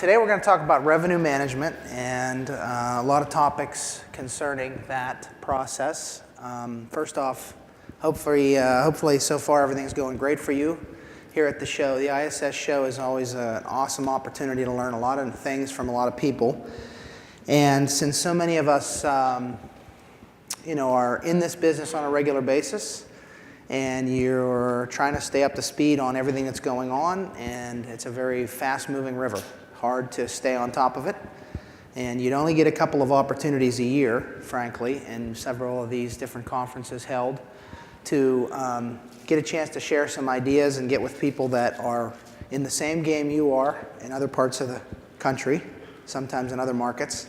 Today we're going to talk about revenue management and a lot of topics concerning that process. First off, hopefully so far everything's going great for you here at the show. The ISS show is always an awesome opportunity to learn a lot of things from a lot of people. And since so many of us are in this business on a regular basis, and you're trying to stay up to speed on everything that's going on, and it's a very fast-moving river. Hard to stay on top of it. And you'd only get a couple of opportunities a year, frankly, and several of these different conferences held to get a chance to share some ideas and get with people that are in the same game you are in other parts of the country, sometimes in other markets.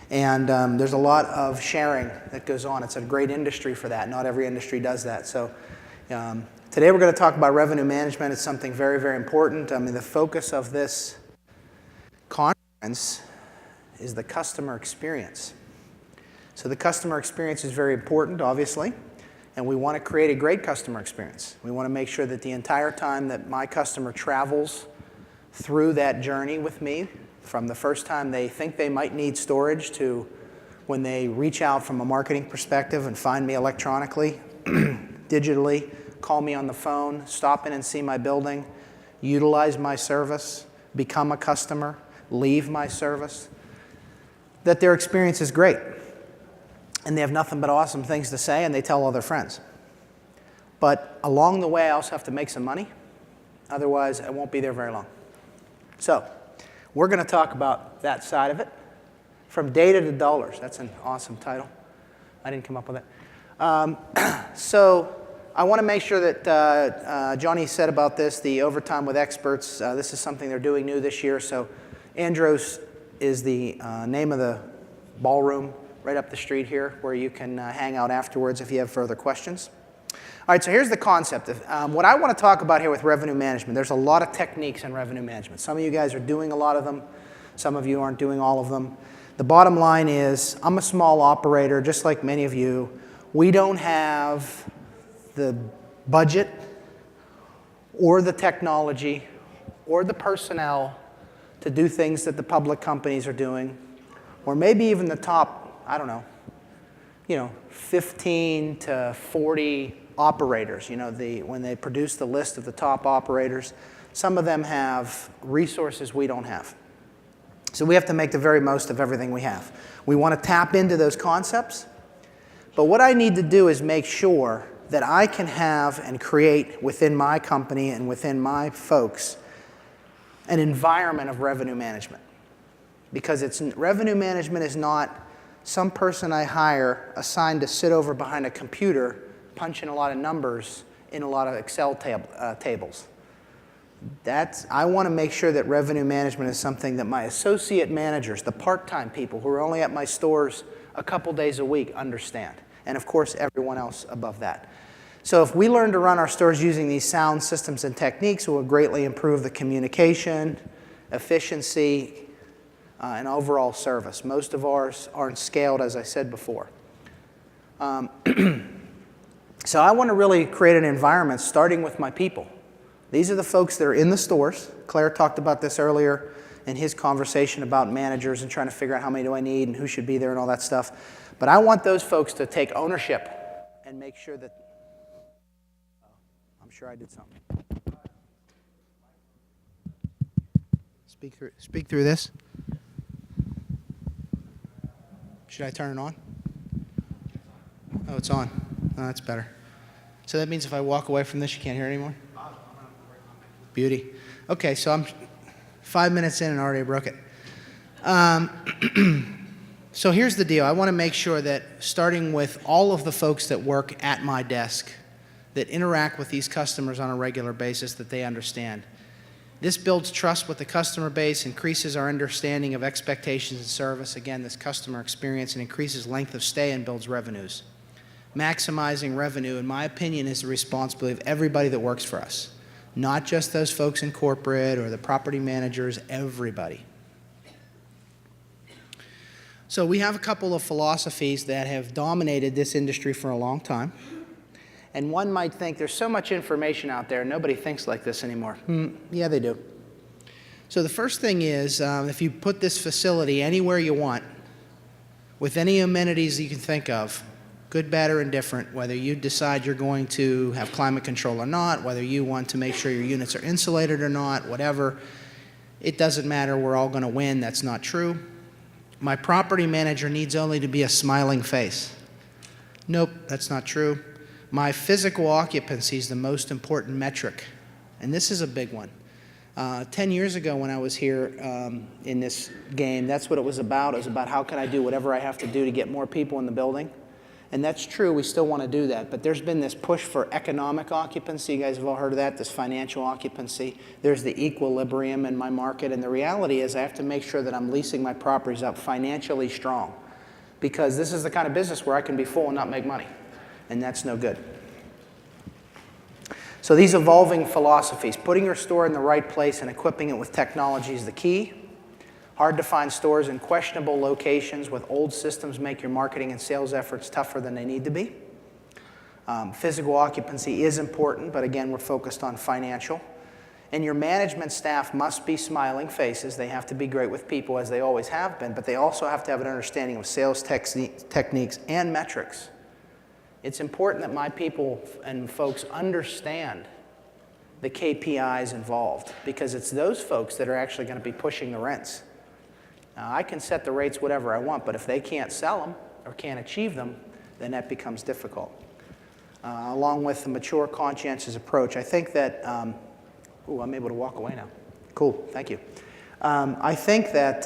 And there's a lot of sharing that goes on. It's a great industry for that. Not every industry does that. So today we're going to talk about revenue management. It's something very, very important. I mean, the focus of this conference is the customer experience. So the customer experience is very important, obviously, and we want to create a great customer experience. We want to make sure that the entire time that my customer travels through that journey with me, from the first time they think they might need storage to when they reach out from a marketing perspective and find me electronically, digitally, call me on the phone, stop in and see my building, utilize my service, become a customer, leave my service, that their experience is great. And they have nothing but awesome things to say, and they tell all their friends. But along the way, I also have to make some money. Otherwise, I won't be there very long. So we're going to talk about that side of it. From data to dollars. That's an awesome title. I didn't come up with it. So I want to make sure that Johnny said about this, the Overtime with Experts. This is something they're doing new this year. So Andros is the name of the ballroom right up the street here where you can hang out afterwards if you have further questions. All right, so here's the concept. What I want to talk about here with revenue management, there's a lot of techniques in revenue management. Some of you guys are doing a lot of them. Some of you aren't doing all of them. The bottom line is I'm a small operator, just like many of you. We don't have the budget or the technology or the personnel to do things that the public companies are doing, or maybe even the top, 15 to 40 operators. When they produce the list of the top operators, some of them have resources we don't have. So we have to make the very most of everything we have. We want to tap into those concepts, but what I need to do is make sure that I can have and create within my company and within my folks an environment of revenue management. Because revenue management is not some person I hire assigned to sit over behind a computer, punch in a lot of numbers in a lot of Excel tables. I want to make sure that revenue management is something that my associate managers, the part-time people who are only at my stores a couple days a week, understand. And of course, everyone else above that. So if we learn to run our stores using these sound systems and techniques, it will greatly improve the communication, efficiency, and overall service. Most of ours aren't scaled, as I said before. So I want to really create an environment starting with my people. These are the folks that are in the stores. Claire talked about this earlier in his conversation about managers and trying to figure out how many do I need and who should be there and all that stuff. But I want those folks to take ownership and make sure that I'm sure I did something. Speak through this. Should I turn it on? Oh, it's on. Oh, that's better. So that means if I walk away from this, you can't hear it anymore? Beauty. Okay, so I'm 5 minutes in and already broke it. So here's the deal. I want to make sure that starting with all of the folks that work at my desk, that interact with these customers on a regular basis, that they understand. This builds trust with the customer base, increases our understanding of expectations and service. Again, this customer experience, and increases length of stay and builds revenues. Maximizing revenue, in my opinion, is the responsibility of everybody that works for us. Not just those folks in corporate or the property managers, everybody. So we have a couple of philosophies that have dominated this industry for a long time. And one might think there's so much information out there, nobody thinks like this anymore. Yeah, they do. So the first thing is, if you put this facility anywhere you want, with any amenities you can think of, good, bad, or indifferent, whether you decide you're going to have climate control or not, whether you want to make sure your units are insulated or not, whatever, it doesn't matter, we're all going to win. That's not true. My property manager needs only to be a smiling face. Nope, that's not true. My physical occupancy is the most important metric, and this is a big one. 10 years ago when I was here in this game, that's what it was about. It was about how can I do whatever I have to do to get more people in the building. And that's true, we still want to do that. But there's been this push for economic occupancy. You guys have all heard of that, this financial occupancy. There's the equilibrium in my market. And the reality is I have to make sure that I'm leasing my properties up financially strong. Because this is the kind of business where I can be full and not make money. And that's no good. So these evolving philosophies, putting your store in the right place and equipping it with technology is the key. Hard to find stores in questionable locations with old systems make your marketing and sales efforts tougher than they need to be. Physical occupancy is important, but again, we're focused on financial. And your management staff must be smiling faces. They have to be great with people, as they always have been, but they also have to have an understanding of sales techniques and metrics. It's important that my people and folks understand the KPIs involved, because it's those folks that are actually going to be pushing the rents. Now, I can set the rates whatever I want, but if they can't sell them or can't achieve them, then that becomes difficult. Along with the mature, conscientious approach, I think that, I'm able to walk away now. Cool, thank you. I think that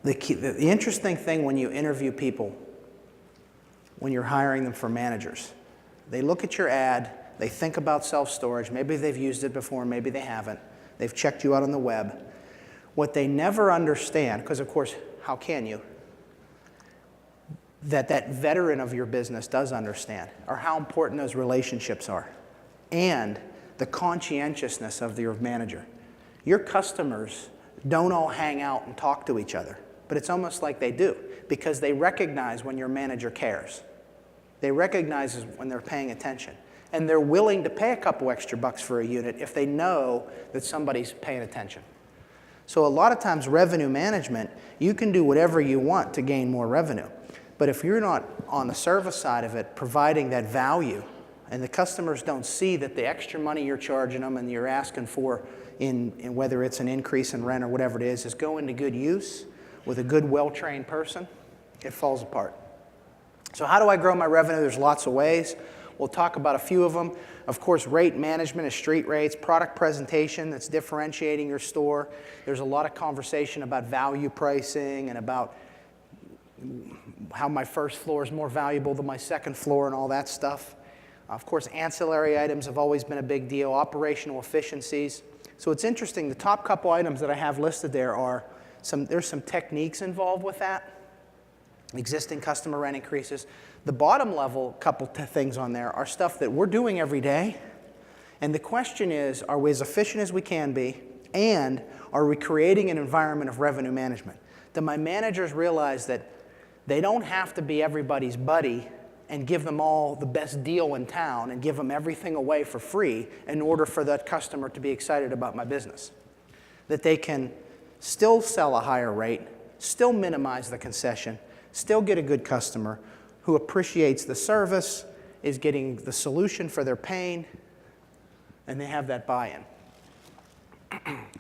the interesting thing when you interview people, when you're hiring them for managers, they look at your ad, they think about self-storage, maybe they've used it before, maybe they haven't, they've checked you out on the web. What they never understand, because of course, how can you, that veteran of your business does understand, or how important those relationships are, and the conscientiousness of your manager. Your customers don't all hang out and talk to each other, but it's almost like they do, because they recognize when your manager cares. They recognize when they're paying attention. And they're willing to pay a couple extra bucks for a unit if they know that somebody's paying attention. So a lot of times revenue management, you can do whatever you want to gain more revenue. But if you're not on the service side of it providing that value, and the customers don't see that the extra money you're charging them and you're asking for in whether it's an increase in rent or whatever it is going to good use with a good, well-trained person, it falls apart. So how do I grow my revenue? There's lots of ways. We'll talk about a few of them. Of course, rate management is street rates, product presentation that's differentiating your store. There's a lot of conversation about value pricing and about how my first floor is more valuable than my second floor and all that stuff. Of course, ancillary items have always been a big deal, operational efficiencies. So it's interesting, the top couple items that I have listed there are there's some techniques involved with that. Existing customer rent increases. The bottom level couple things on there are stuff that we're doing every day. And the question is, are we as efficient as we can be? And are we creating an environment of revenue management? Do my managers realize that they don't have to be everybody's buddy and give them all the best deal in town and give them everything away for free in order for that customer to be excited about my business? That they can still sell a higher rate, still minimize the concession, still get a good customer who appreciates the service, is getting the solution for their pain, and they have that buy-in.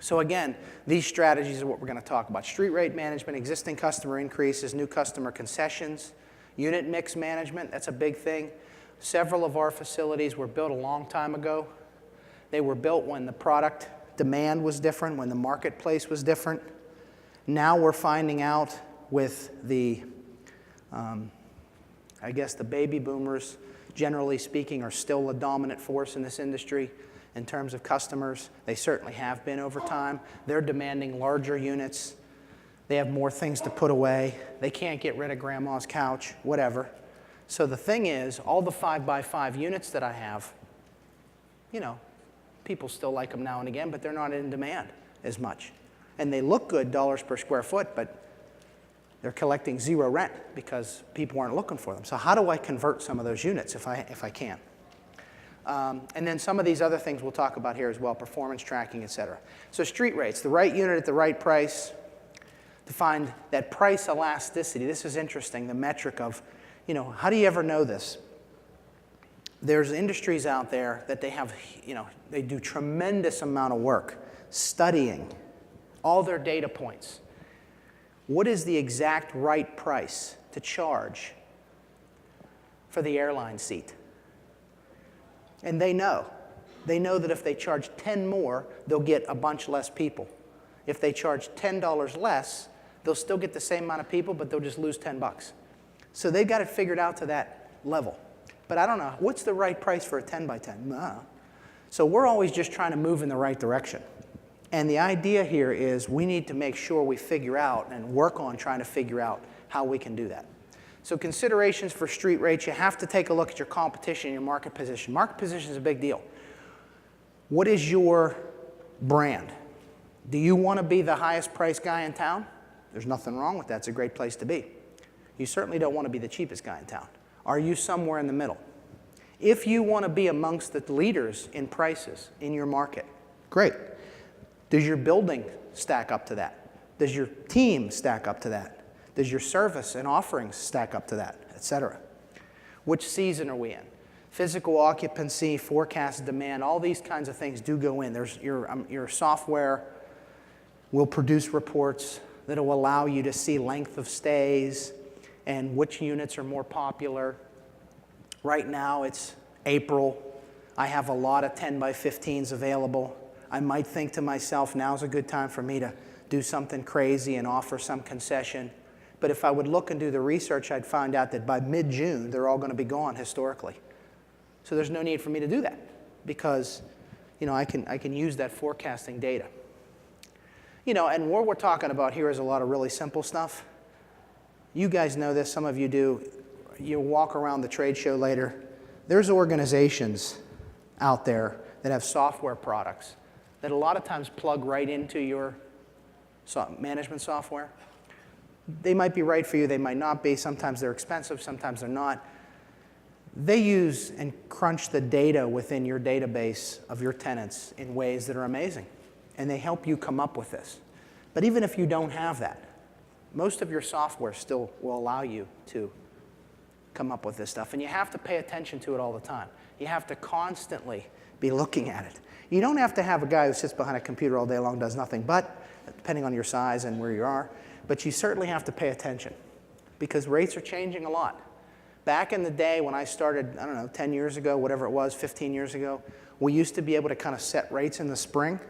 So again, these strategies are what we're going to talk about. Street rate management, existing customer increases, new customer concessions, unit mix management, that's a big thing. Several of our facilities were built a long time ago. They were built when the product demand was different, when the marketplace was different. Now we're finding out with the I guess the baby boomers, generally speaking, are still a dominant force in this industry in terms of customers. They certainly have been over time. They're demanding larger units. They have more things to put away. They can't get rid of grandma's couch, whatever. So the thing is, all the 5x5 units that I have, people still like them now and again, but they're not in demand as much. And they look good, dollars per square foot, but they're collecting zero rent because people aren't looking for them. So how do I convert some of those units if I can? And then some of these other things we'll talk about here as well, performance tracking, et cetera. So street rates, the right unit at the right price, to find that price elasticity. This is interesting, the metric of, how do you ever know this? There's industries out there that they have, they do tremendous amount of work studying all their data points. What is the exact right price to charge for the airline seat? And they know. They know that if they charge 10 more, they'll get a bunch less people. If they charge $10 less, they'll still get the same amount of people, but they'll just lose 10 bucks. So they've got it figured out to that level. But I don't know, what's the right price for a 10 by 10? No. So we're always just trying to move in the right direction. And the idea here is we need to make sure we figure out and work on trying to figure out how we can do that. So considerations for street rates, you have to take a look at your competition and your market position. Market position is a big deal. What is your brand? Do you want to be the highest priced guy in town? There's nothing wrong with that. It's a great place to be. You certainly don't want to be the cheapest guy in town. Are you somewhere in the middle? If you want to be amongst the leaders in prices in your market, great. Does your building stack up to that? Does your team stack up to that? Does your service and offerings stack up to that, et cetera? Which season are we in? Physical occupancy, forecast demand, all these kinds of things do go in. There's your software will produce reports that will allow you to see length of stays and which units are more popular. Right now it's April. I have a lot of 10 by 15s available. I might think to myself, now's a good time for me to do something crazy and offer some concession. But if I would look and do the research, I'd find out that by mid-June, they're all going to be gone historically. So there's no need for me to do that because, I can use that forecasting data. And what we're talking about here is a lot of really simple stuff. You guys know this, some of you do. You walk around the trade show later. There's organizations out there that have software products that a lot of times plug right into your management software. They might be right for you, they might not be. Sometimes they're expensive, sometimes they're not. They use and crunch the data within your database of your tenants in ways that are amazing. And they help you come up with this. But even if you don't have that, most of your software still will allow you to come up with this stuff. And you have to pay attention to it all the time. You have to constantly be looking at it. You don't have to have a guy who sits behind a computer all day long, does nothing but, depending on your size and where you are. But you certainly have to pay attention because rates are changing a lot. Back in the day when I started, 10 years ago, whatever it was, 15 years ago, we used to be able to kind of set rates in the spring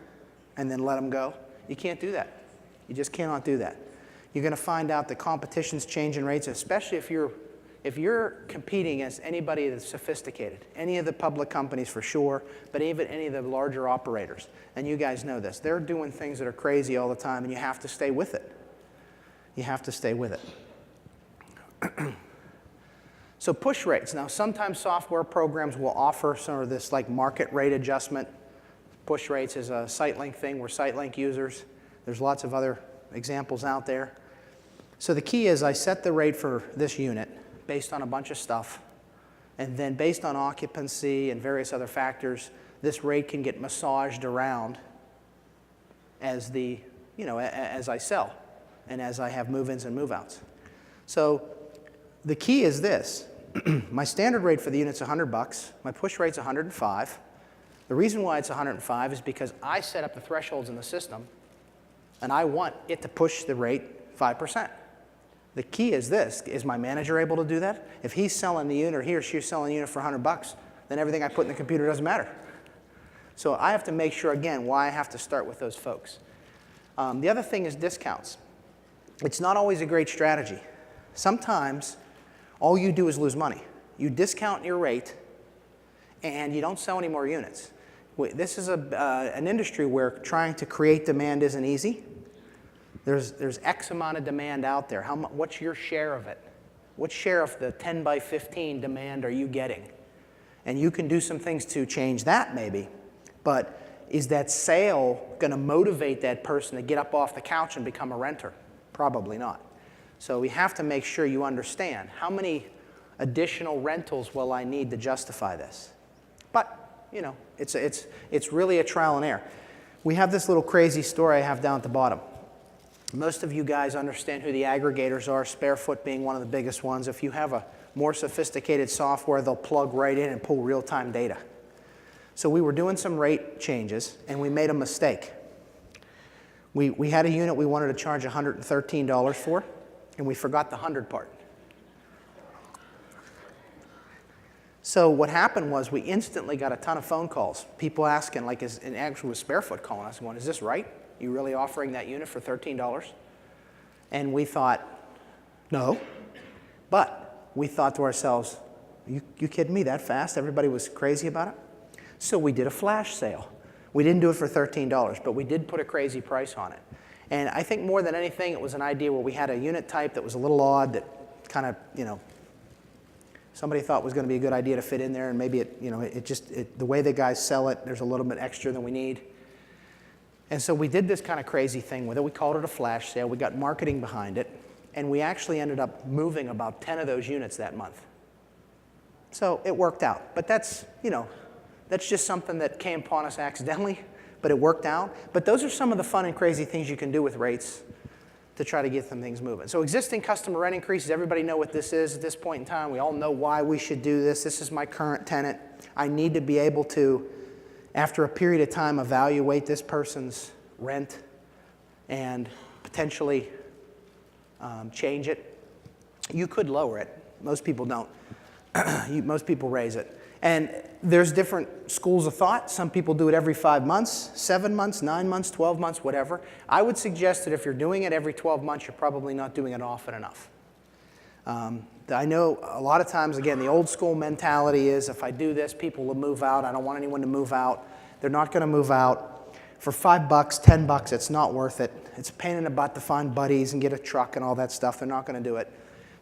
and then let them go. You can't do that. You just cannot do that. You're going to find out the competition's changing rates, especially if you're competing against anybody that's sophisticated, any of the public companies for sure, but even any of the larger operators. And you guys know this. They're doing things that are crazy all the time, and you have to stay with it. You have to stay with it. So push rates. Now, sometimes software programs will offer some of this like market rate adjustment. Push rates is a SiteLink thing. We're SiteLink users. There's lots of other examples out there. So the key is I set the rate for this unit based on a bunch of stuff. And then based on occupancy and various other factors, this rate can get massaged around as as I sell and as I have move-ins and move-outs. So the key is this. My standard rate for the unit's $100. My push rate's 105. The reason why it's 105 is because I set up the thresholds in the system, and I want it to push the rate 5%. The key is this. Is my manager able to do that? If he's selling the unit or he or she's selling the unit for $100, then everything I put in the computer doesn't matter. So I have to make sure, again, why I have to start with those folks. The other thing is discounts. It's not always a great strategy. Sometimes all you do is lose money. You discount your rate, and you don't sell any more units. This is an industry where trying to create demand isn't easy. There's X amount of demand out there. What's your share of it? What share of the 10 by 15 demand are you getting? And you can do some things to change that maybe, but is that sale going to motivate that person to get up off the couch and become a renter? Probably not. So we have to make sure you understand how many additional rentals will I need to justify this. But it's really a trial and error. We have this little crazy story I have down at the bottom. Most of you guys understand who the aggregators are, Sparefoot being one of the biggest ones. If you have a more sophisticated software, they'll plug right in and pull real-time data. So we were doing some rate changes, and we made a mistake. We had a unit we wanted to charge $113 for, and we forgot the 100 part. So what happened was we instantly got a ton of phone calls. People asking, like, and actually was Sparefoot calling us going, is this right? You really offering that unit for $13? And we thought, no. But we thought to ourselves, you kidding me that fast? Everybody was crazy about it? So we did a flash sale. We didn't do it for $13, but we did put a crazy price on it. And I think more than anything, it was an idea where we had a unit type that was a little odd, that kind of, somebody thought was going to be a good idea to fit in there, and maybe the way the guys sell it, there's a little bit extra than we need. And so we did this kind of crazy thing with it. We called it a flash sale. We got marketing behind it, and we actually ended up moving about 10 of those units that month. So it worked out. But that's just something that came upon us accidentally, but it worked out. But those are some of the fun and crazy things you can do with rates to try to get some things moving. So existing customer rent increases, everybody know what this is at this point in time. We all know why we should do this. This is my current tenant. I need to be able to, after a period of time, evaluate this person's rent and potentially change it. You could lower it. Most people don't. Most people raise it. And there's different schools of thought. Some people do it every 5 months, 7 months, 9 months, 12 months, whatever. I would suggest that if you're doing it every 12 months, you're probably not doing it often enough. I know a lot of times, again, the old school mentality is if I do this, people will move out. I don't want anyone to move out. They're not going to move out. For $5, $10, it's not worth it. It's a pain in the butt to find buddies and get a truck and all that stuff. They're not going to do it.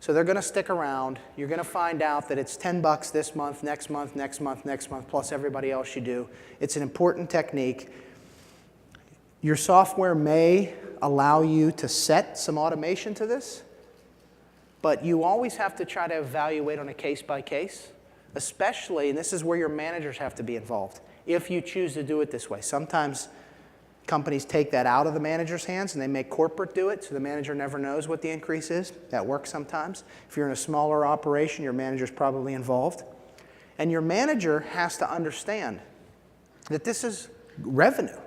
So they're going to stick around. You're going to find out that it's $10 this month, next month, next month, next month, plus everybody else you do. It's an important technique. Your software may allow you to set some automation to this, but you always have to try to evaluate on a case-by-case, especially, and this is where your managers have to be involved, if you choose to do it this way. Sometimes companies take that out of the manager's hands and they make corporate do it, so the manager never knows what the increase is. That works sometimes. If you're in a smaller operation, your manager's probably involved. And your manager has to understand that this is revenue.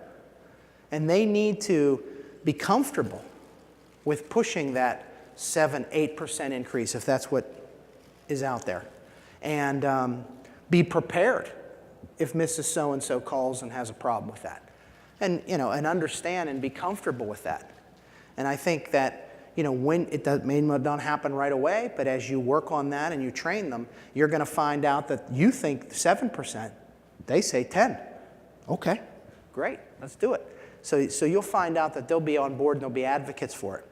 And they need to be comfortable with pushing that 7, 8% increase, if that's what is out there. And be prepared if Mrs. So-and-so calls and has a problem with that. And understand and be comfortable with that. And I think that, when it may not happen right away, but as you work on that and you train them, you're going to find out that you think 7%, they say 10. Okay, great, let's do it. So you'll find out that they'll be on board and they'll be advocates for it.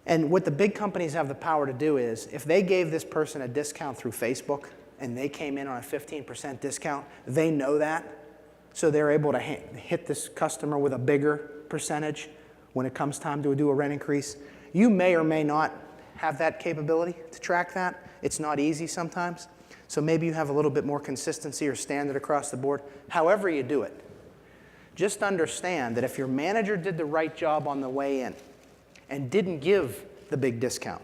And what the big companies have the power to do is, if they gave this person a discount through Facebook and they came in on a 15% discount, they know that. So they're able to hit this customer with a bigger percentage when it comes time to do a rent increase. You may or may not have that capability to track that. It's not easy sometimes. So maybe you have a little bit more consistency or standard across the board. However you do it, just understand that if your manager did the right job on the way in and didn't give the big discount,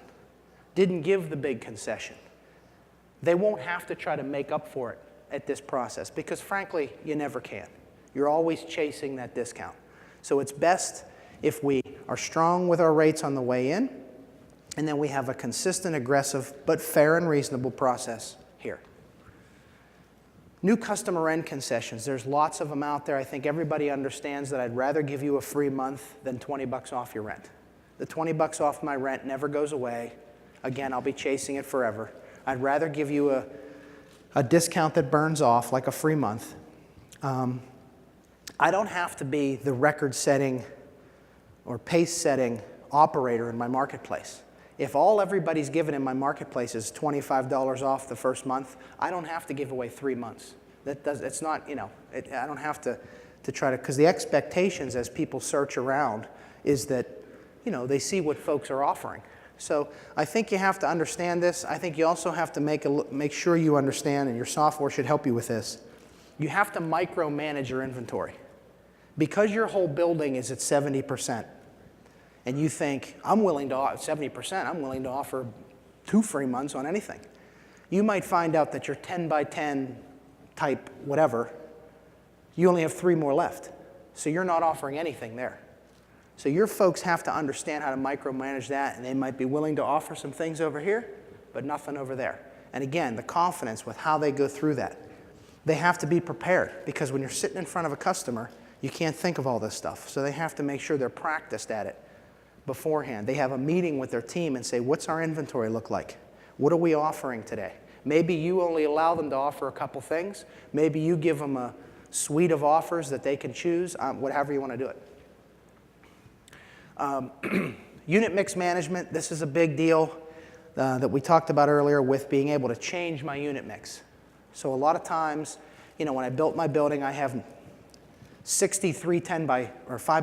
didn't give the big concession, they won't have to try to make up for it at this process, because frankly, you never can. You're always chasing that discount. So it's best if we are strong with our rates on the way in, and then we have a consistent, aggressive, but fair and reasonable process here. New customer rent concessions, there's lots of them out there. I think everybody understands that I'd rather give you a free month than $20 off your rent. The $20 off my rent never goes away. Again, I'll be chasing it forever. I'd rather give you a discount that burns off, like a free month. I don't have to be the record-setting or pace-setting operator in my marketplace. If all everybody's given in my marketplace is $25 off the first month, I don't have to give away 3 months. It's not, I don't have to try to, because the expectations as people search around is that, they see what folks are offering. So I think you have to understand this. I think you also have to make sure you understand, and your software should help you with this, you have to micromanage your inventory. Because your whole building is at 70%, and you think, I'm willing to, 70%, I'm willing to offer 2 free months on anything. You might find out that your 10 by 10 type whatever, you only have 3 more left. So you're not offering anything there. So your folks have to understand how to micromanage that, and they might be willing to offer some things over here, but nothing over there. And again, the confidence with how they go through that. They have to be prepared, because when you're sitting in front of a customer, you can't think of all this stuff. So they have to make sure they're practiced at it beforehand. They have a meeting with their team and say, what's our inventory look like? What are we offering today? Maybe you only allow them to offer a couple things. Maybe you give them a suite of offers that they can choose, whatever you want to do it. Unit mix management, this is a big deal that we talked about earlier with being able to change my unit mix. So a lot of times, you know, when I built my building, I have 63 5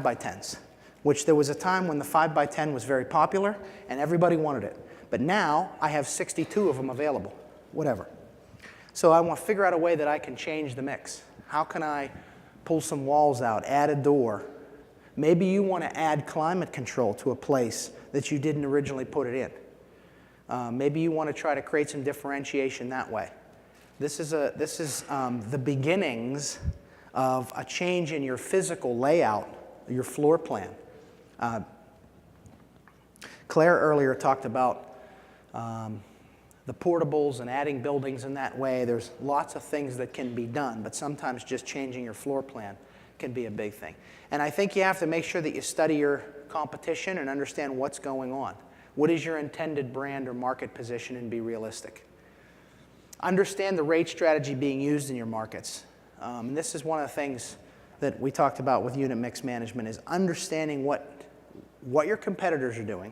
by 10s, which there was a time when the 5 by 10 was very popular and everybody wanted it. But now I have 62 of them available, whatever. So I want to figure out a way that I can change the mix. How can I pull some walls out, add a door? Maybe you want to add climate control to a place that you didn't originally put it in. Maybe you want to try to create some differentiation that way. This is the beginnings of a change in your physical layout, your floor plan. Claire earlier talked about the portables and adding buildings in that way. There's lots of things that can be done, but sometimes just changing your floor plan can be a big thing. And I think you have to make sure that you study your competition and understand what's going on. What is your intended brand or market position, and be realistic. Understand the rate strategy being used in your markets. And this is one of the things that we talked about with unit mix management, is understanding what your competitors are doing,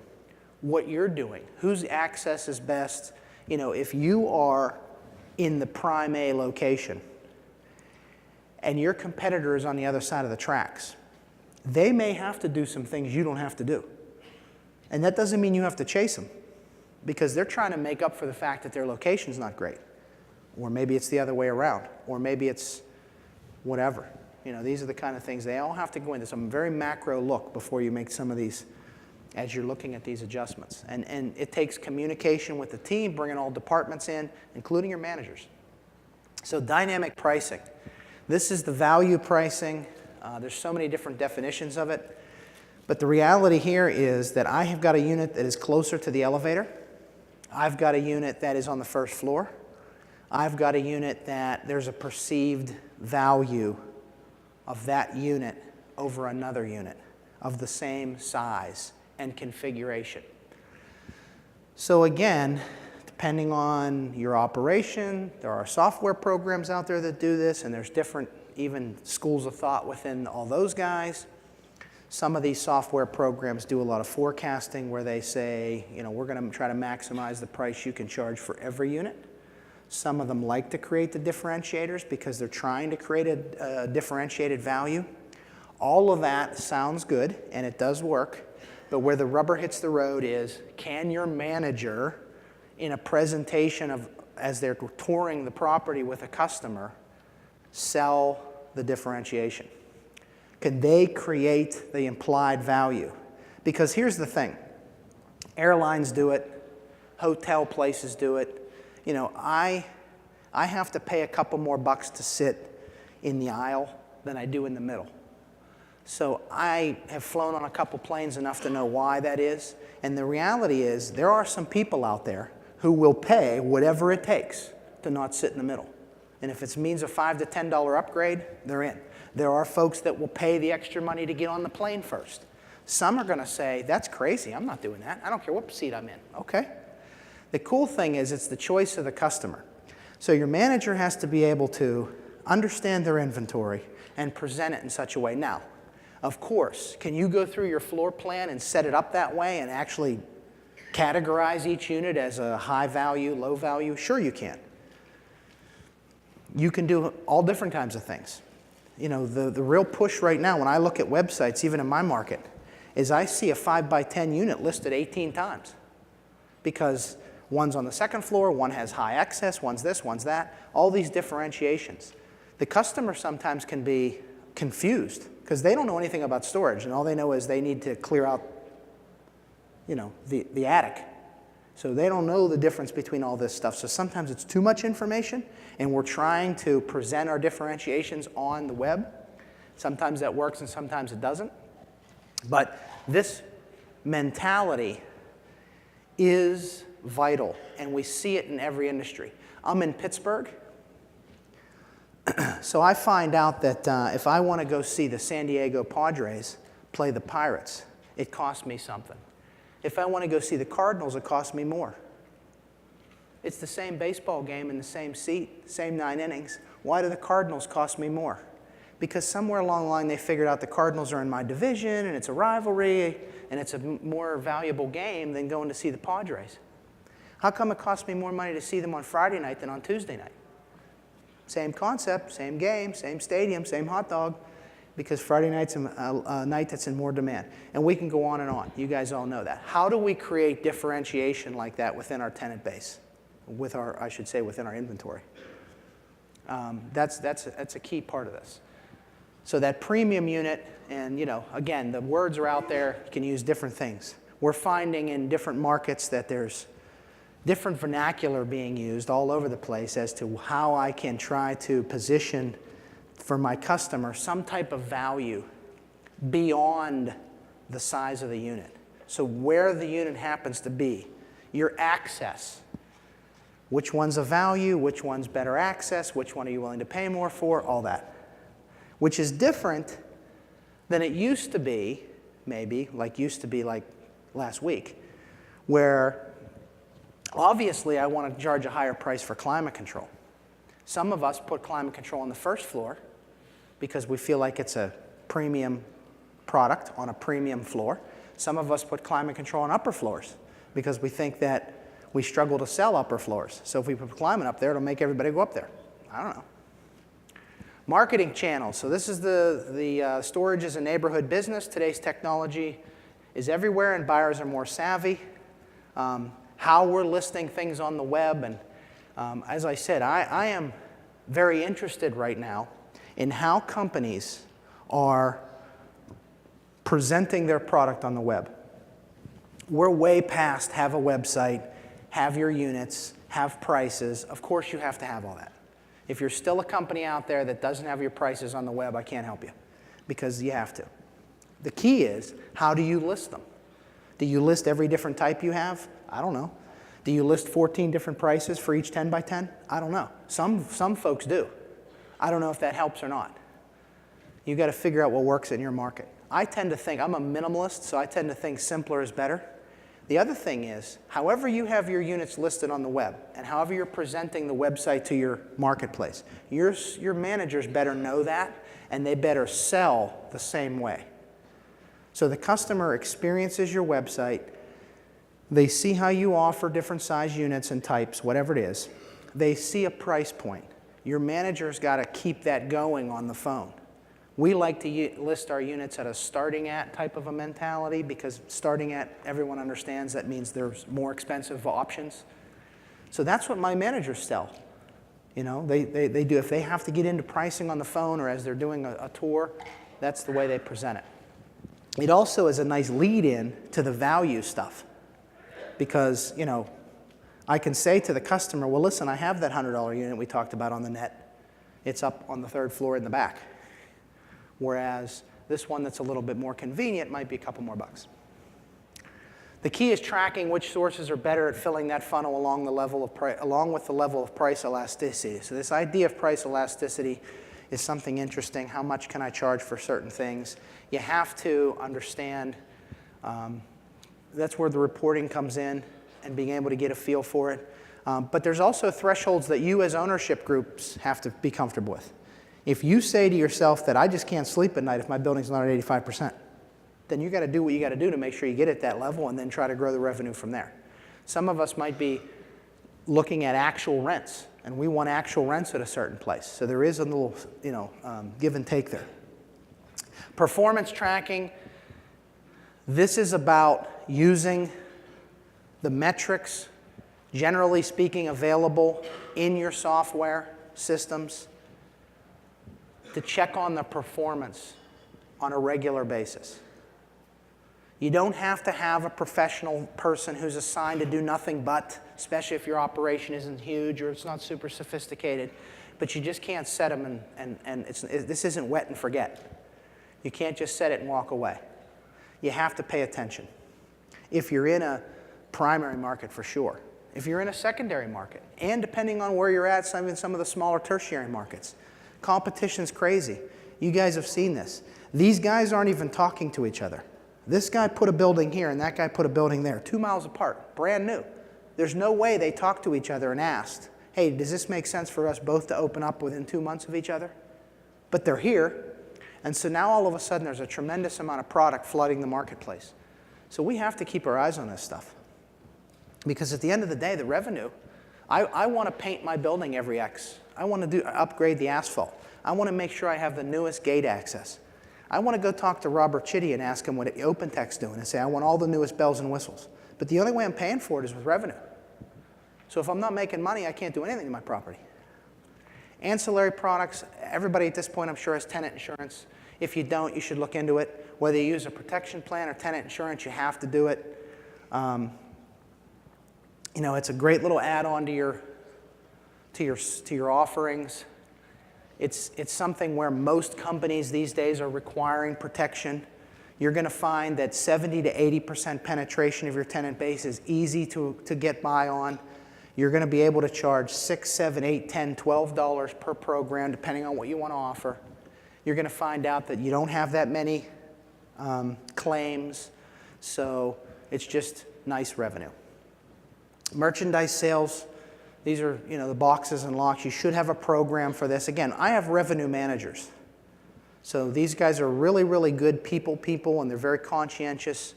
what you're doing, whose access is best. You know, if you are in the prime A location and your competitor is on the other side of the tracks, they may have to do some things you don't have to do. And that doesn't mean you have to chase them, because they're trying to make up for the fact that their location's not great. Or maybe it's the other way around, or maybe it's whatever. You know, these are the kind of things they all have to go into some very macro look before you make some of these, as you're looking at these adjustments. And it takes communication with the team, bringing all departments in, including your managers. So dynamic pricing. This is the value pricing. There's so many different definitions of it. But the reality here is that I have got a unit that is closer to the elevator. I've got a unit that is on the first floor. I've got a unit that there's a perceived value of that unit over another unit of the same size and configuration. So again, depending on your operation, there are software programs out there that do this, and there's different even schools of thought within all those guys. Some of these software programs do a lot of forecasting where they say, you know, we're going to try to maximize the price you can charge for every unit. Some of them like to create the differentiators because they're trying to create a differentiated value. All of that sounds good, and it does work. But where the rubber hits the road is, can your manager, in a presentation of as they're touring the property with a customer, sell the differentiation? Can they create the implied value? Because here's the thing. Airlines do it. Hotel places do it. You know, I have to pay a couple more bucks to sit in the aisle than I do in the middle. So I have flown on a couple planes enough to know why that is. And the reality is there are some people out there who will pay whatever it takes to not sit in the middle. And if it means a $5 to $10 upgrade, they're in. There are folks that will pay the extra money to get on the plane first. Some are going to say, that's crazy, I'm not doing that. I don't care what seat I'm in. Okay. The cool thing is it's the choice of the customer. So your manager has to be able to understand their inventory and present it in such a way. Now, of course, can you go through your floor plan and set it up that way and actually categorize each unit as a high value, low value? Sure you can. You can do all different kinds of things. You know, the real push right now when I look at websites, even in my market, is I see a 5 by 10 unit listed 18 times. Because one's on the second floor, one has high access, one's this, one's that, all these differentiations. The customer sometimes can be confused because they don't know anything about storage, and all they know is they need to clear out, the attic. So they don't know the difference between all this stuff. So sometimes it's too much information, and we're trying to present our differentiations on the web. Sometimes that works and sometimes it doesn't. But this mentality is vital, and we see it in every industry. I'm in Pittsburgh, so I find out that if I want to go see the San Diego Padres play the Pirates, it costs me something. If I want to go see the Cardinals, it costs me more. It's the same baseball game in the same seat, same 9 innings. Why do the Cardinals cost me more? Because somewhere along the line they figured out the Cardinals are in my division and it's a rivalry and it's a more valuable game than going to see the Padres. How come it costs me more money to see them on Friday night than on Tuesday night? Same concept, same game, same stadium, same hot dog, because Friday night's a night that's in more demand. And we can go on and on. You guys all know that. How do we create differentiation like that within our tenant base? Within our inventory. That's a key part of this. So that premium unit, and again, the words are out there. You can use different things. We're finding in different markets that there's different vernacular being used all over the place as to how I can try to position for my customer some type of value beyond the size of the unit. So where the unit happens to be, your access. Which one's a value, which one's better access, which one are you willing to pay more for, all that. Which is different than it used to be, maybe, like last week, where obviously I want to charge a higher price for climate control. Some of us put climate control on the first floor because we feel like it's a premium product on a premium floor. Some of us put climate control on upper floors because we think that we struggle to sell upper floors. So if we put climate up there, it'll make everybody go up there. I don't know. Marketing channels. So this is the storage is a neighborhood business. Today's technology is everywhere and buyers are more savvy. How we're listing things on the web. And as I said, I am very interested right now in how companies are presenting their product on the web. We're way past have a website, have your units, have prices. Of course you have to have all that. If you're still a company out there that doesn't have your prices on the web, I can't help you because you have to. The key is, how do you list them? Do you list every different type you have? I don't know. Do you list 14 different prices for each 10 by 10? I don't know. Some folks do. I don't know if that helps or not. You've got to figure out what works in your market. I tend to think, I'm a minimalist, so I tend to think simpler is better. The other thing is, however you have your units listed on the web and however you're presenting the website to your marketplace, your managers better know that and they better sell the same way. So the customer experiences your website, they see how you offer different size units and types, whatever it is. They see a price point. Your manager's got to keep that going on the phone. We like to list our units at a starting at type of a mentality because starting at, everyone understands that means there's more expensive options. So that's what my managers sell. They do. If they have to get into pricing on the phone or as they're doing a tour, that's the way they present it. It also is a nice lead-in to the value stuff because, I can say to the customer, well, listen, I have that $100 unit we talked about on the net. It's up on the 3rd floor in the back. Whereas this one that's a little bit more convenient might be a couple more bucks. The key is tracking which sources are better at filling that funnel along with the level of price elasticity. So this idea of price elasticity is something interesting. How much can I charge for certain things? You have to understand, that's where the reporting comes in and being able to get a feel for it. But there's also thresholds that you as ownership groups have to be comfortable with. If you say to yourself that I just can't sleep at night if my building's not at 85%, then you got to do what you got to do to make sure you get at that level and then try to grow the revenue from there. Some of us might be looking at actual rents, and we want actual rents at a certain place. So there is a little, give and take there. Performance tracking. This is about using the metrics, generally speaking, available in your software systems to check on the performance on a regular basis. You don't have to have a professional person who's assigned to do nothing but, especially if your operation isn't huge or it's not super sophisticated, but you just can't set them this isn't wet and forget. You can't just set it and walk away. You have to pay attention. If you're in a primary market, for sure. If you're in a secondary market, and depending on where you're at, some of the smaller tertiary markets, competition's crazy. You guys have seen this. These guys aren't even talking to each other. This guy put a building here and that guy put a building there, 2 miles apart, brand new. There's no way they talked to each other and asked, hey, does this make sense for us both to open up within 2 months of each other? But they're here, and so now all of a sudden there's a tremendous amount of product flooding the marketplace. So we have to keep our eyes on this stuff. Because at the end of the day, the revenue, I want to paint my building every X. I want to upgrade the asphalt. I want to make sure I have the newest gate access. I want to go talk to Robert Chitty and ask him what OpenTech's doing and say, I want all the newest bells and whistles. But the only way I'm paying for it is with revenue. So if I'm not making money, I can't do anything to my property. Ancillary products, everybody at this point I'm sure has tenant insurance. If you don't, you should look into it. Whether you use a protection plan or tenant insurance, you have to do it. You know, it's a great little add-on to your offerings. It's something where most companies these days are requiring protection. You're going to find that 70 to 80% penetration of your tenant base is easy to get by on. You're going to be able to charge $6, $7, $8, $10, $12 per program, depending on what you want to offer. You're going to find out that you don't have that many claims, so it's just nice revenue. Merchandise sales, these are the boxes and locks. You should have a program for this. Again, I have revenue managers. So these guys are really, really good people, and they're very conscientious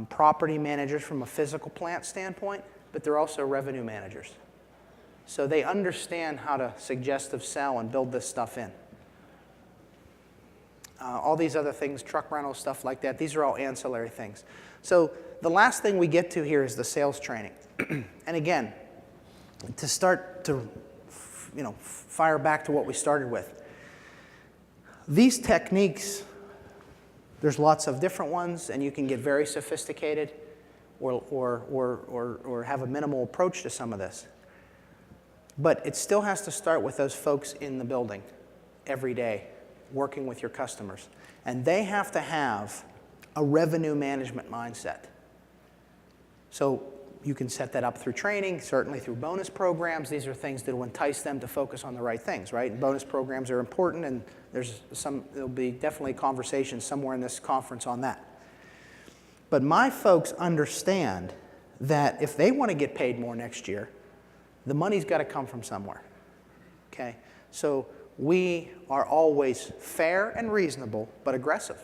property managers from a physical plant standpoint, but they're also revenue managers. So they understand how to suggestive sell and build this stuff in. All these other things, truck rental, stuff like that, these are all ancillary things. So the last thing we get to here is the sales training. And again, to start to fire back to what we started with. These techniques, there's lots of different ones, and you can get very sophisticated or have a minimal approach to some of this. But it still has to start with those folks in the building every day, working with your customers. And they have to have a revenue management mindset. So you can set that up through training, certainly through bonus programs. These are things that will entice them to focus on the right things, right? And bonus programs are important, and there'll be definitely conversations somewhere in this conference on that. But my folks understand that if they want to get paid more next year, the money's got to come from somewhere, okay? So we are always fair and reasonable, but aggressive.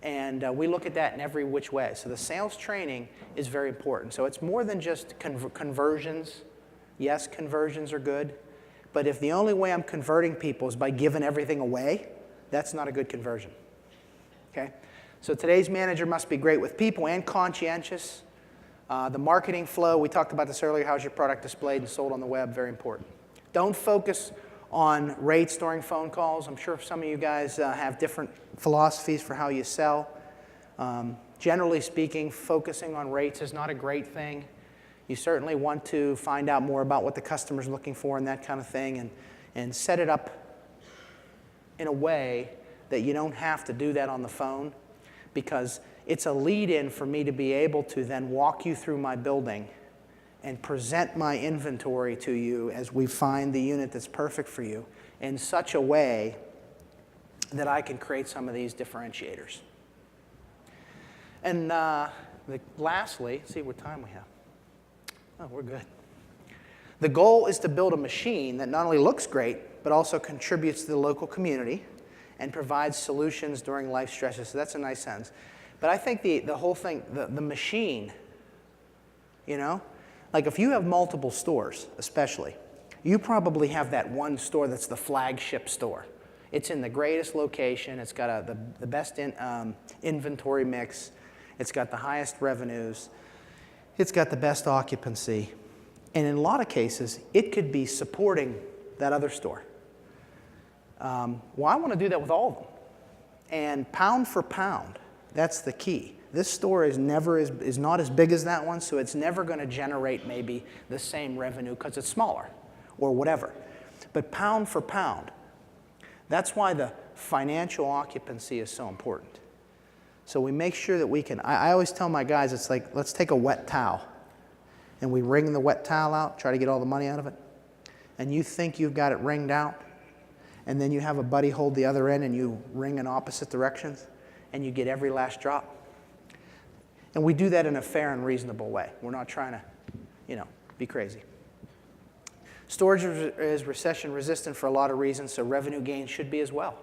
And we look at that in every which way. So the sales training is very important. So it's more than just conversions. Yes, conversions are good. But if the only way I'm converting people is by giving everything away, that's not a good conversion. Okay? So today's manager must be great with people and conscientious. The marketing flow, we talked about this earlier. How's your product displayed and sold on the web? Very important. Don't focus on rates during phone calls. I'm sure some of you guys have different philosophies for how you sell. Generally speaking, focusing on rates is not a great thing. You certainly want to find out more about what the customer's looking for and that kind of thing, and set it up in a way that you don't have to do that on the phone, because it's a lead-in for me to be able to then walk you through my building and present my inventory to you as we find the unit that's perfect for you in such a way that I can create some of these differentiators. And lastly, let's see what time we have. Oh, we're good. The goal is to build a machine that not only looks great, but also contributes to the local community and provides solutions during life stresses. So that's a nice sentence. But I think the whole thing, the machine, like if you have multiple stores, especially, you probably have that one store that's the flagship store. It's in the greatest location. It's got the best inventory mix. It's got the highest revenues. It's got the best occupancy. And in a lot of cases, it could be supporting that other store. Well, I want to do that with all of them. And pound for pound, that's the key. This store is not as big as that one, so it's never going to generate maybe the same revenue because it's smaller or whatever. But pound for pound, that's why the financial occupancy is so important. So we make sure that we can, I always tell my guys, it's like, let's take a wet towel, and we wring the wet towel out, try to get all the money out of it, and you think you've got it wringed out, and then you have a buddy hold the other end and you wring in opposite directions, and you get every last drop. And we do that in a fair and reasonable way. We're not trying to, be crazy. Storage is recession resistant for a lot of reasons, so revenue gains should be as well.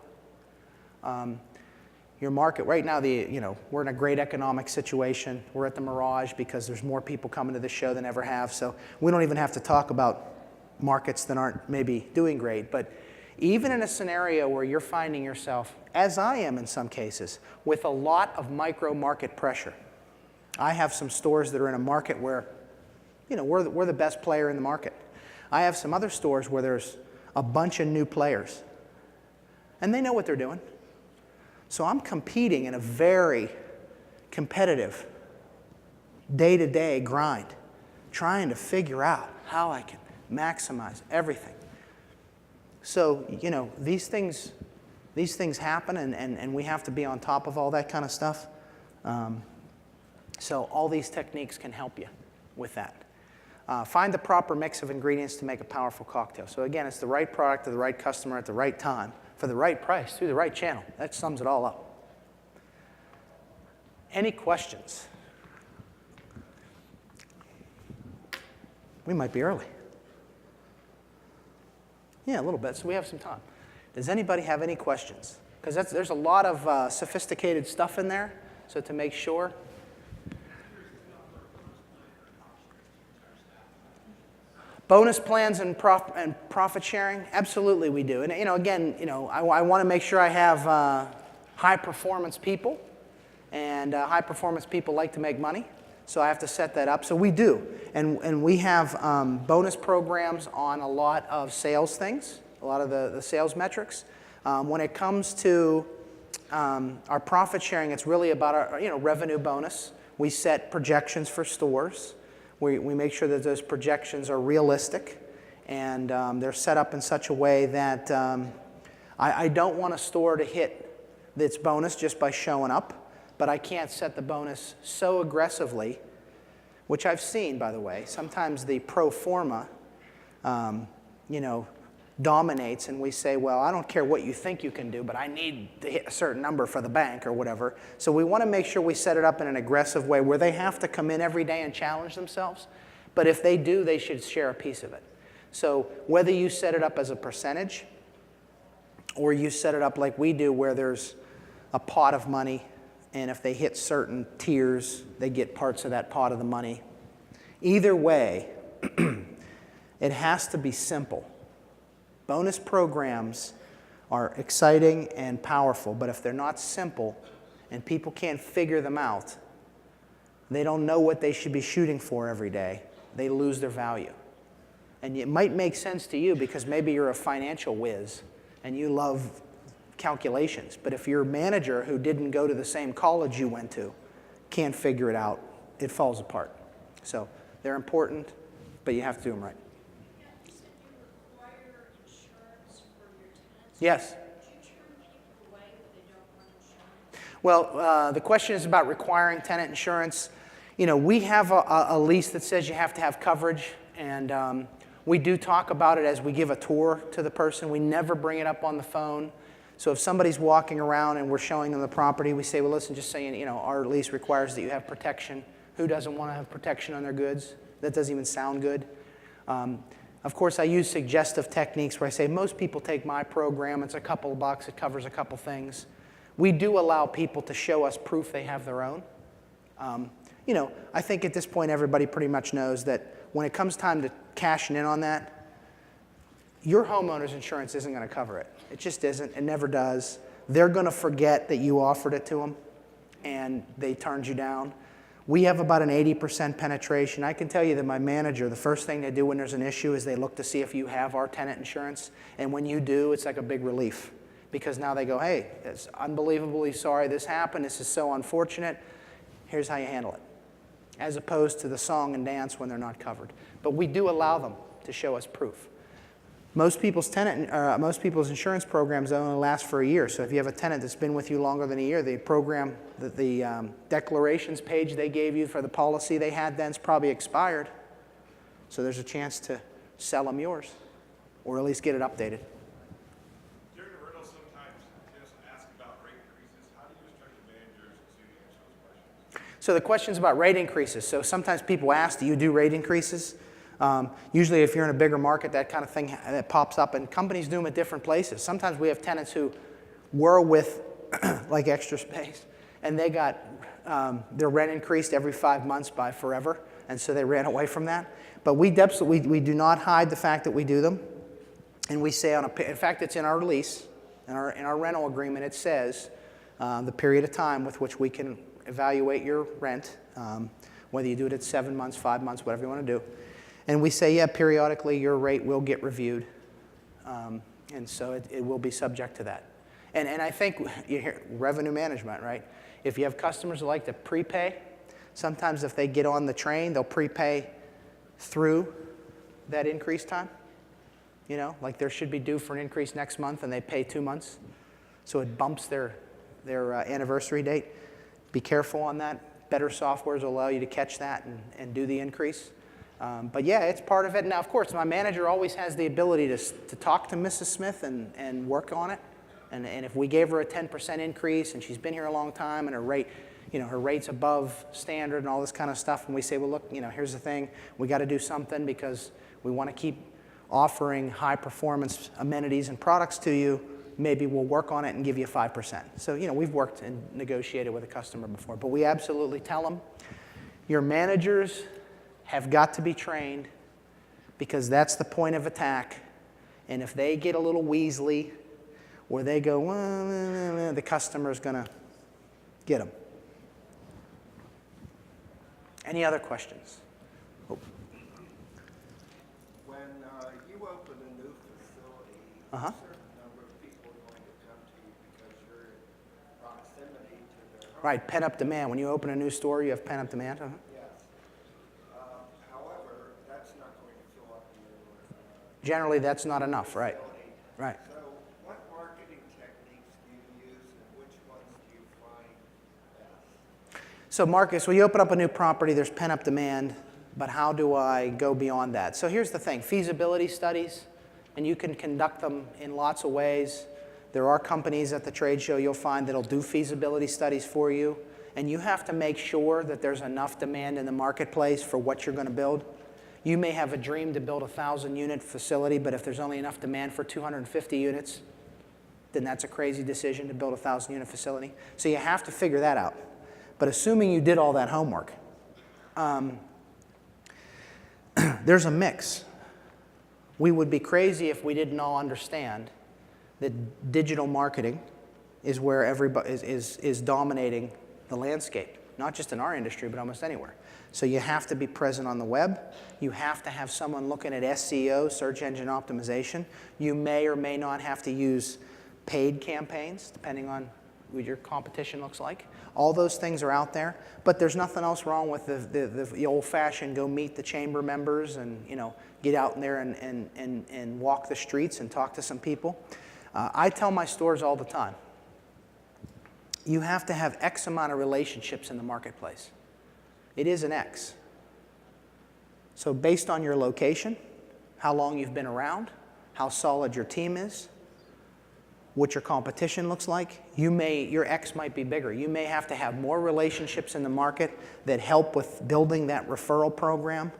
Your market right now, we're in a great economic situation. We're at the Mirage because there's more people coming to the show than ever have. So we don't even have to talk about markets that aren't maybe doing great. But even in a scenario where you're finding yourself, as I am in some cases, with a lot of micro market pressure. I have some stores that are in a market where, we're the best player in the market. I have some other stores where there's a bunch of new players, and they know what they're doing. So I'm competing in a very competitive, day-to-day grind, trying to figure out how I can maximize everything. So, these things happen, and we have to be on top of all that kind of stuff. So all these techniques can help you with that. Find the proper mix of ingredients to make a powerful cocktail. So again, it's the right product to the right customer at the right time, for the right price, through the right channel. That sums it all up. Any questions? We might be early. Yeah, a little bit, so we have some time. Does anybody have any questions? Because there's a lot of sophisticated stuff in there, so to make sure. Bonus plans and profit sharing? Absolutely we do. And again, I want to make sure I have high performance people, and high performance people like to make money, so I have to set that up. So we do, and we have bonus programs on a lot of sales things, a lot of the sales metrics. When it comes to our profit sharing, it's really about our revenue bonus. We set projections for stores. We make sure that those projections are realistic, and they're set up in such a way that I don't want a store to hit its bonus just by showing up, but I can't set the bonus so aggressively, which I've seen, by the way. Sometimes the pro forma, dominates, and we say, well, I don't care what you think you can do, but I need to hit a certain number for the bank or whatever. So we want to make sure we set it up in an aggressive way where they have to come in every day and challenge themselves. But if they do, they should share a piece of it. So whether you set it up as a percentage or you set it up like we do where there's a pot of money, and if they hit certain tiers, they get parts of that pot of the money. Either way, it has to be simple. Bonus programs are exciting and powerful, but if they're not simple and people can't figure them out, they don't know what they should be shooting for every day, they lose their value. And it might make sense to you because maybe you're a financial whiz and you love calculations, but if your manager who didn't go to the same college you went to can't figure it out, it falls apart. So they're important, but you have to do them right. Yes? Well, the question is about requiring tenant insurance. We have a lease that says you have to have coverage, and we do talk about it as we give a tour to the person. We never bring it up on the phone. So if somebody's walking around and we're showing them the property, we say, well, listen, just saying, our lease requires that you have protection. Who doesn't want to have protection on their goods? That doesn't even sound good. Of course, I use suggestive techniques where I say, most people take my program. It's a couple of bucks. It covers a couple things. We do allow people to show us proof they have their own. I think at this point, everybody pretty much knows that when it comes time to cashing in on that, your homeowner's insurance isn't going to cover it. It just isn't. It never does. They're going to forget that you offered it to them, and they turned you down. We have about an 80% penetration. I can tell you that my manager, the first thing they do when there's an issue is they look to see if you have our tenant insurance. And when you do, it's like a big relief. Because now they go, hey, it's unbelievably sorry this happened. This is so unfortunate. Here's how you handle it. As opposed to the song and dance when they're not covered. But we do allow them to show us proof. Most people's insurance programs only last for a year. So if you have a tenant that's been with you longer than a year, the program, the declarations page they gave you for the policy they had then's probably expired. So there's a chance to sell them yours, or at least get it updated. During the rental, sometimes just ask about rate increases. How do you instruct the managers to answer those questions? So the question's about rate increases. So sometimes people ask, do you do rate increases? Usually if you're in a bigger market, that kind of thing that pops up, and companies do them at different places. Sometimes we have tenants who were with like Extra Space, and they got their rent increased every 5 months by forever, and so they ran away from that. But we do not hide the fact that we do them, and we say in fact it's in our lease, in our rental agreement it says the period of time with which we can evaluate your rent, whether you do it at 7 months, 5 months, whatever you want to do. And we say, yeah, periodically your rate will get reviewed. And so it will be subject to that. And I think you hear revenue management, right? If you have customers who like to prepay, sometimes if they get on the train, they'll prepay through that increase time. You know, like there should be due for an increase next month and they pay 2 months. So it bumps their anniversary date. Be careful on that. Better softwares will allow you to catch that and do the increase. But yeah, it's part of it. Now, of course, my manager always has the ability to talk to Mrs. Smith and work on it. And if we gave her a 10% increase and she's been here a long time and her rate, her rate's above standard and all this kind of stuff, and we say, well, look, here's the thing, we got to do something because we want to keep offering high performance amenities and products to you. Maybe we'll work on it and give you 5%. So, we've worked and negotiated with a customer before, but we absolutely tell them, your managers have got to be trained because that's the point of attack. And if they get a little weaselly or they go, well, the customer's going to get them. Any other questions? Oh. When you open a new facility, Uh-huh. a certain number of people are going to come to you because you're in proximity to their home. Right, pent-up demand. When you open a new store, you have pent-up demand. Uh-huh. Yes. However, that's not going to fill up your Generally, that's not enough, right? facility. Right. So what marketing techniques do you use and which ones do you find best? So Marcus, when you open up a new property, there's pent-up demand, but how do I go beyond that? So here's the thing, feasibility studies, and you can conduct them in lots of ways. There are companies at the trade show you'll find that'll do feasibility studies for you, and you have to make sure that there's enough demand in the marketplace for what you're going to build. You may have a dream to build a 1,000-unit facility, but if there's only enough demand for 250 units, then that's a crazy decision to build a 1,000-unit facility. So you have to figure that out. But assuming you did all that homework, there's a mix. We would be crazy if we didn't all understand that digital marketing is where everybody is dominating the landscape, not just in our industry, but almost anywhere. So you have to be present on the web. You have to have someone looking at SEO, search engine optimization. You may or may not have to use paid campaigns, depending on what your competition looks like. All those things are out there, but there's nothing else wrong with the old-fashioned go meet the chamber members and get out in there and walk the streets and talk to some people. I tell my stores all the time, you have to have X amount of relationships in the marketplace. It is an X. So based on your location, how long you've been around, how solid your team is, what your competition looks like, your X might be bigger. You may have to have more relationships in the market that help with building that referral program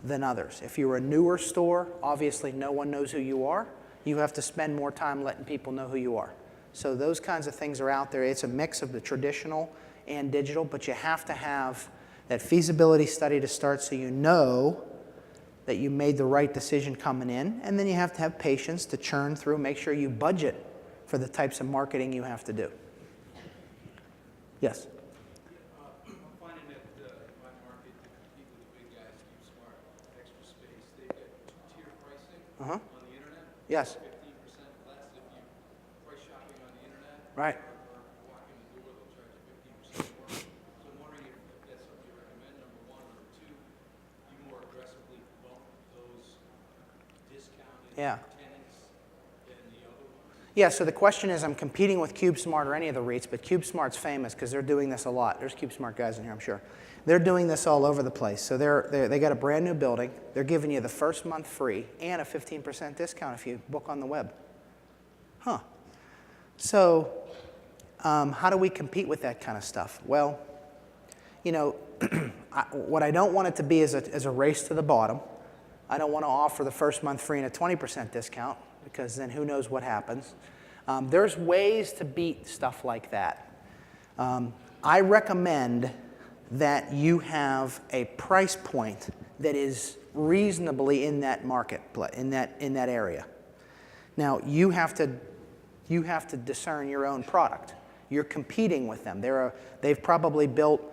than others. If you're a newer store, obviously no one knows who you are. You have to spend more time letting people know who you are. So those kinds of things are out there. It's a mix of the traditional and digital, but you have to have that feasibility study to start so you know that you made the right decision coming in, and then you have to have patience to churn through, make sure you budget for the types of marketing you have to do. Yes? I'm finding that my Uh-huh. on the internet. Yes. 15% less if you price shopping on the internet. Right. Or walk in the door, they'll charge you 15% more. So I'm wondering if that's something you recommend, number one. Number two, you more aggressively bump those discounted Yeah. tenants than the other ones. Yeah, so the question is, I'm competing with CubeSmart or any of the REITs, but CubeSmart's famous because they're doing this a lot. There's CubeSmart guys in here, I'm sure. They're doing this all over the place. So they got a brand new building. They're giving you the first month free and a 15% discount if you book on the web. Huh. So how do we compete with that kind of stuff? Well, you know, what I don't want it to be is a race to the bottom. I don't want to offer the first month free and a 20% discount because then who knows what happens. There's ways to beat stuff like that. I recommend that you have a price point that is reasonably in that market, in that area. Now you have to discern your own product. You're competing with them. They've probably built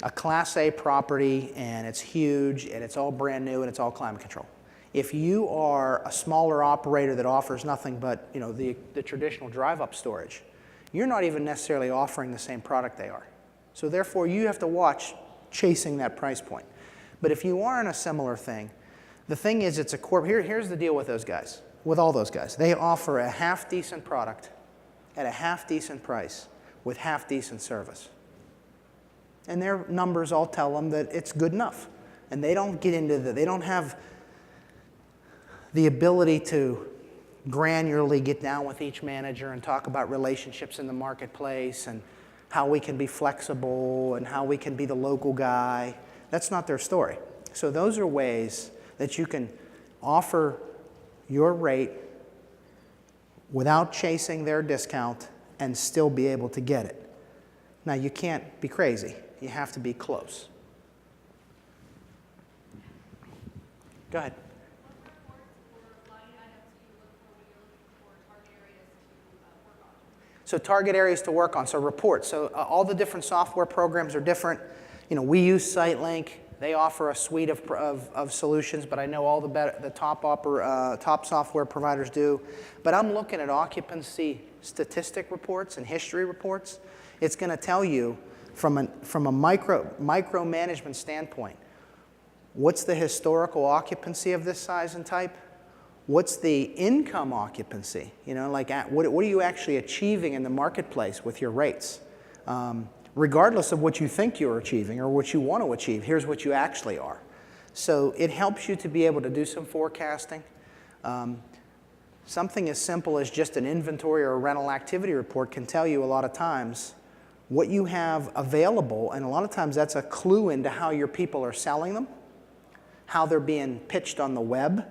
a Class A property and it's huge and it's all brand new and it's all climate control. If you are a smaller operator that offers nothing but the traditional drive-up storage, you're not even necessarily offering the same product they are. So therefore, you have to watch chasing that price point. But if you are in a similar thing, the thing is it's a here's the deal with those guys, with all those guys. They offer a half-decent product at a half-decent price with half-decent service. And their numbers all tell them that it's good enough. And they don't get into they don't have the ability to granularly get down with each manager and talk about relationships in the marketplace and how we can be flexible and how we can be the local guy. That's not their story. So those are ways that you can offer your rate without chasing their discount and still be able to get it. Now, you can't be crazy. You have to be close. Go ahead. So target areas to work on, so reports. So all the different software programs are different. We use SiteLink. They offer a suite of solutions, but I know all the top software providers do. But I'm looking at occupancy statistic reports and history reports. It's going to tell you from a micromanagement standpoint, what's the historical occupancy of this size and type? What's the income occupancy? What are you actually achieving in the marketplace with your rates? Regardless of what you think you're achieving or what you want to achieve, here's what you actually are. So it helps you to be able to do some forecasting. Something as simple as just an inventory or a rental activity report can tell you a lot of times what you have available, and a lot of times that's a clue into how your people are selling them, how they're being pitched on the web.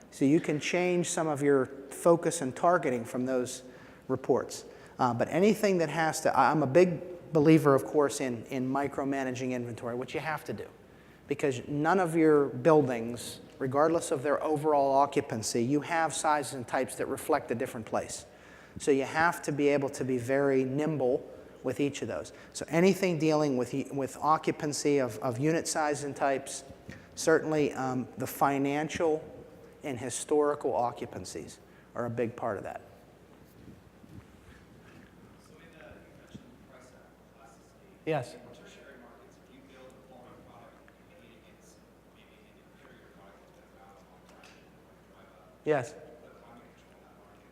So you can change some of your focus and targeting from those reports. But anything that has to, I'm a big believer, of course, in micromanaging inventory, which you have to do. Because none of your buildings, regardless of their overall occupancy, you have sizes and types that reflect a different place. So you have to be able to be very nimble with each of those. So anything dealing with occupancy of unit size and types, certainly the financial and historical occupancies are a big part of that. So you mentioned price elasticity. Yes. In tertiary markets, if you build a quality product competing against maybe an inferior product that's been around a long time, Yes. the climate control in that market,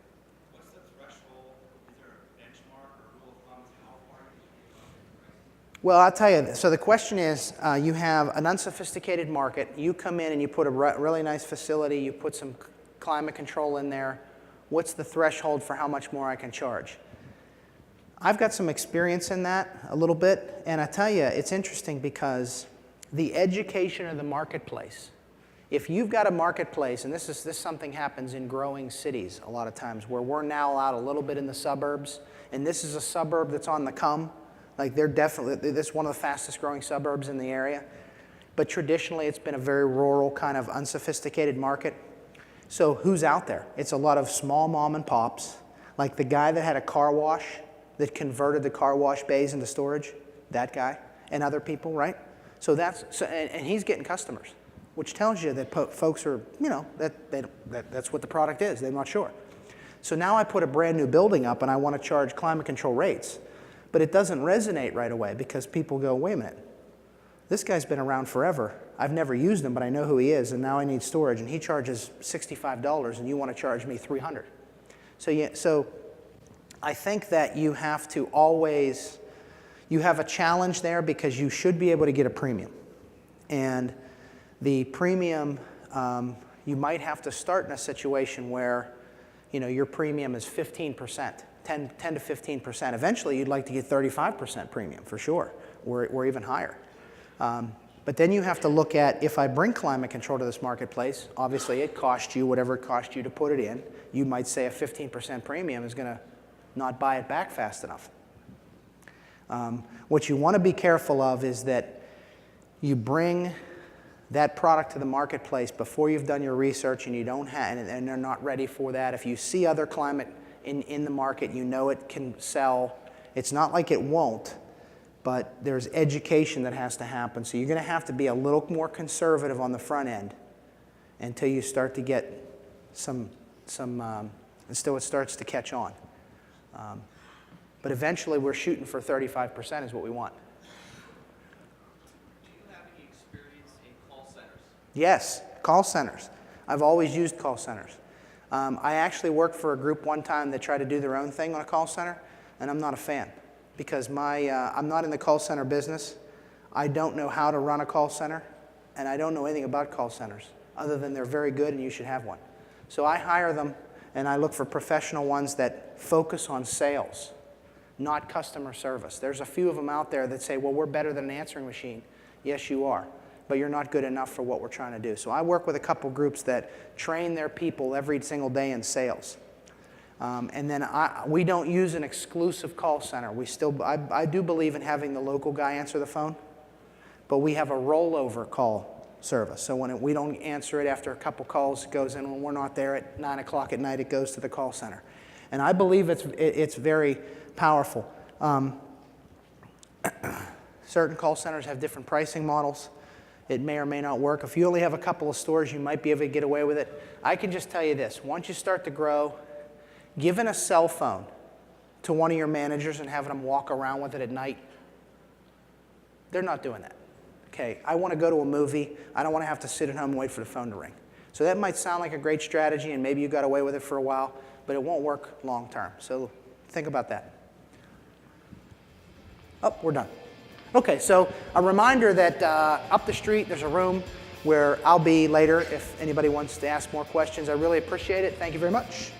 what's the threshold? Is there a benchmark or rule of thumb as to how far you can go in price? Well, I'll tell you, so the question is, you have an unsophisticated market, you come in and you put a really nice facility, you put some climate control in there, what's the threshold for how much more I can charge? I've got some experience in that a little bit, and I tell you, it's interesting because the education of the marketplace, if you've got a marketplace, and this something happens in growing cities a lot of times, where we're now out a little bit in the suburbs, and this is a suburb that's on the come, like this is one of the fastest growing suburbs in the area. But traditionally, it's been a very rural, kind of unsophisticated market. So who's out there? It's a lot of small mom and pops, like the guy that had a car wash that converted the car wash bays into storage, that guy, and other people, right? So and he's getting customers. which tells you that folks are, you know, that's what the product is. They're not sure. So now I put a brand new building up and I want to charge climate control rates. But it doesn't resonate right away because people go, wait a minute, this guy's been around forever. I've never used him, but I know who he is, and now I need storage, and he charges $65, and you want to charge me $300. So I think that you have to always, you have a challenge there because you should be able to get a premium. And the premium, you might have to start in a situation where, you know, your premium is 15%, 10 to 15%. Eventually, you'd like to get 35% premium for sure, or even higher. But then you have to look at, if I bring climate control to this marketplace, obviously it costs you whatever it costs you to put it in. You might say a 15% premium is going to not buy it back fast enough. What you want to be careful of is that you bring that product to the marketplace before you've done your research and you don't have, and they're not ready for that. If you see other climate in the market, you know it can sell. It's not like it won't. But there's education that has to happen. So you're going to have to be a little more conservative on the front end until you start to get until it starts to catch on. But eventually we're shooting for 35% is what we want. Do you have any experience in call centers? Yes, call centers. I've always used call centers. I actually worked for a group one time that tried to do their own thing on a call center, and I'm not a fan. Because I'm not in the call center business. I don't know how to run a call center, and I don't know anything about call centers, other than they're very good and you should have one. So I hire them, and I look for professional ones that focus on sales, not customer service. There's a few of them out there that say, well, we're better than an answering machine. Yes, you are, but you're not good enough for what we're trying to do. So I work with a couple groups that train their people every single day in sales. And then we don't use an exclusive call center. I do believe in having the local guy answer the phone, but we have a rollover call service. So when we don't answer it after a couple calls, it goes in. When we're not there at 9 o'clock at night, it goes to the call center. And I believe it's very powerful. Certain call centers have different pricing models. It may or may not work. If you only have a couple of stores, you might be able to get away with it. I can just tell you this. Once you start to grow, giving a cell phone to one of your managers and having them walk around with it at night, they're not doing that. Okay, I want to go to a movie. I don't want to have to sit at home and wait for the phone to ring. So that might sound like a great strategy, and maybe you got away with it for a while, but it won't work long term. So think about that. Oh, we're done. Okay, so a reminder that up the street there's a room where I'll be later if anybody wants to ask more questions. I really appreciate it. Thank you very much.